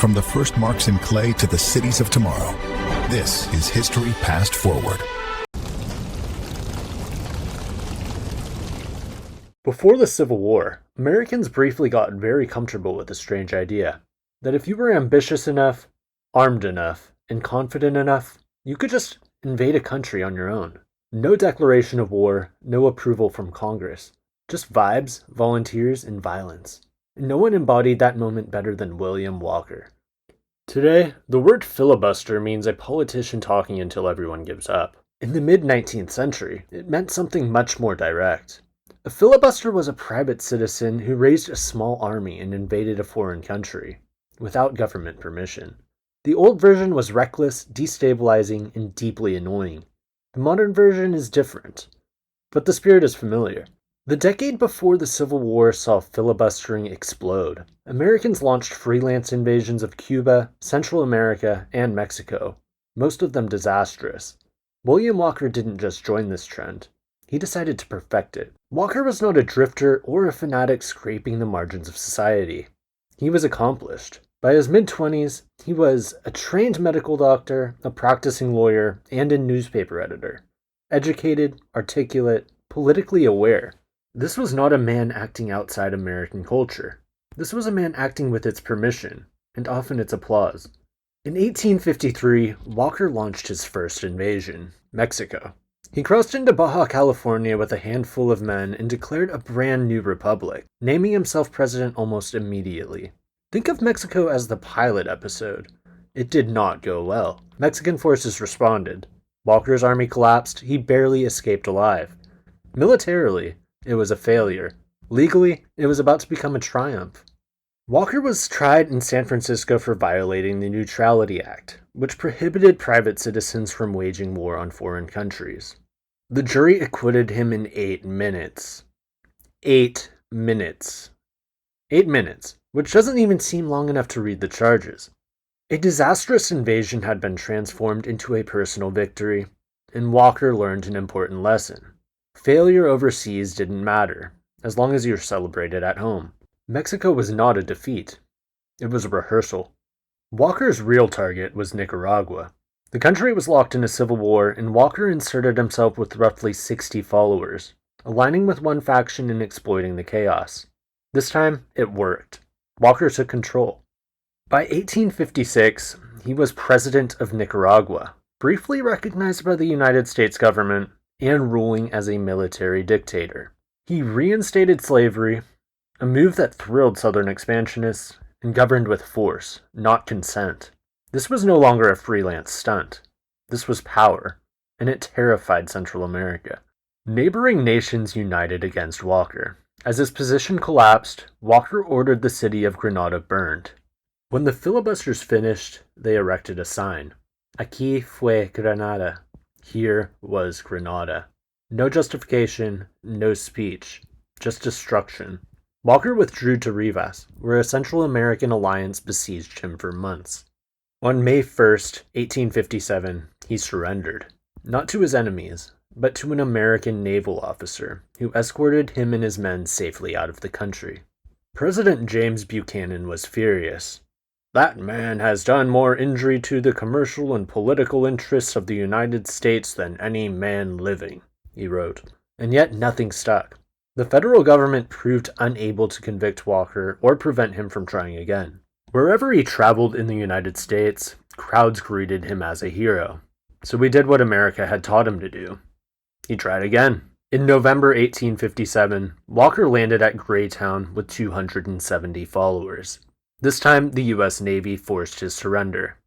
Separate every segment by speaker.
Speaker 1: From the first marks in clay to the cities of tomorrow, this is History Passed Forward.
Speaker 2: Before the Civil War, Americans briefly got very comfortable with the strange idea that if you were ambitious enough, armed enough, and confident enough, you could just invade a country on your own. No declaration of war, no approval from Congress. Just vibes, volunteers, and violence. No one embodied that moment better than William Walker. Today, the word filibuster means a politician talking until everyone gives up. In the mid-19th century, it meant something much more direct. A filibuster was a private citizen who raised a small army and invaded a foreign country, without government permission. The old version was reckless, destabilizing, and deeply annoying. The modern version is different, but the spirit is familiar. The decade before the Civil War saw filibustering explode. Americans launched freelance invasions of Cuba, Central America, and Mexico, most of them disastrous. William Walker didn't just join this trend. He decided to perfect it. Walker was not a drifter or a fanatic scraping the margins of society. He was accomplished. By his mid-20s, he was a trained medical doctor, a practicing lawyer, and a newspaper editor. Educated, articulate, politically aware. This was not a man acting outside American culture. This was a man acting with its permission, and often its applause. In 1853, Walker launched his first invasion, Mexico. He crossed into Baja California with a handful of men and declared a brand new republic, naming himself president almost immediately. Think of Mexico as the pilot episode. It did not go well. Mexican forces responded. Walker's army collapsed. He barely escaped alive. Militarily, it was a failure. Legally, it was about to become a triumph. Walker was tried in San Francisco for violating the Neutrality Act, which prohibited private citizens from waging war on foreign countries. The jury acquitted him in 8 minutes. 8 minutes. 8 minutes, which doesn't even seem long enough to read the charges. A disastrous invasion had been transformed into a personal victory, and Walker learned an important lesson. Failure overseas didn't matter, as long as you were celebrated at home. Mexico was not a defeat. It was a rehearsal. Walker's real target was Nicaragua. The country was locked in a civil war, and Walker inserted himself with roughly 60 followers, aligning with one faction and exploiting the chaos. This time, it worked. Walker took control. By 1856, he was president of Nicaragua, briefly recognized by the United States government, and ruling as a military dictator. He reinstated slavery, a move that thrilled Southern expansionists, and governed with force, not consent. This was no longer a freelance stunt. This was power, and it terrified Central America. Neighboring nations united against Walker. As his position collapsed, Walker ordered the city of Granada burned. When the filibusters finished, they erected a sign. Aquí fue Granada. Here was Granada. No justification, no speech, just destruction. Walker withdrew to Rivas, where a Central American alliance besieged him for months. On May 1st, 1857, he surrendered. Not to his enemies, but to an American naval officer who escorted him and his men safely out of the country. President James Buchanan was furious. "That man has done more injury to the commercial and political interests of the United States than any man living," he wrote. And yet nothing stuck. The federal government proved unable to convict Walker or prevent him from trying again. Wherever he traveled in the United States, crowds greeted him as a hero. So he did what America had taught him to do. He tried again. In November 1857, Walker landed at Greytown with 270 followers. This time, the U.S. Navy forced his surrender.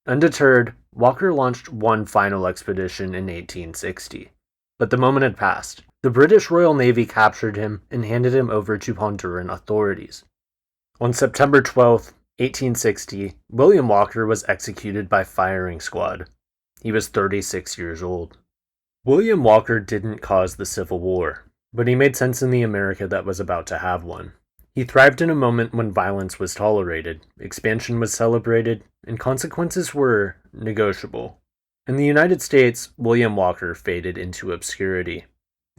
Speaker 2: Undeterred, Walker launched one final expedition in 1860. But the moment had passed. The British Royal Navy captured him and handed him over to Honduran authorities. On September 12, 1860, William Walker was executed by firing squad. He was 36 years old. William Walker didn't cause the Civil War, but he made sense in the America that was about to have one. He thrived in a moment when violence was tolerated, expansion was celebrated, and consequences were negotiable. In the United States, William Walker faded into obscurity.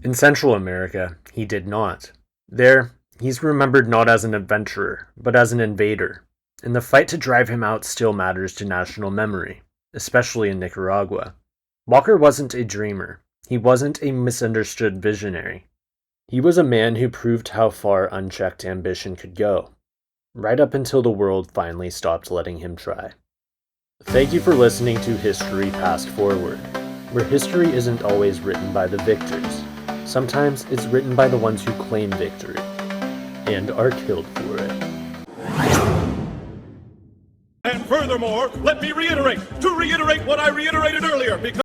Speaker 2: In Central America, he did not. There, he's remembered not as an adventurer, but as an invader, and the fight to drive him out still matters to national memory, especially in Nicaragua. Walker wasn't a dreamer. He wasn't a misunderstood visionary. He was a man who proved how far unchecked ambition could go, right up until the world finally stopped letting him try. Thank you for listening to History Passed Forward, where history isn't always written by the victors. Sometimes it's written by the ones who claim victory, and are killed for it.
Speaker 3: And furthermore, let me reiterate what I reiterated earlier, because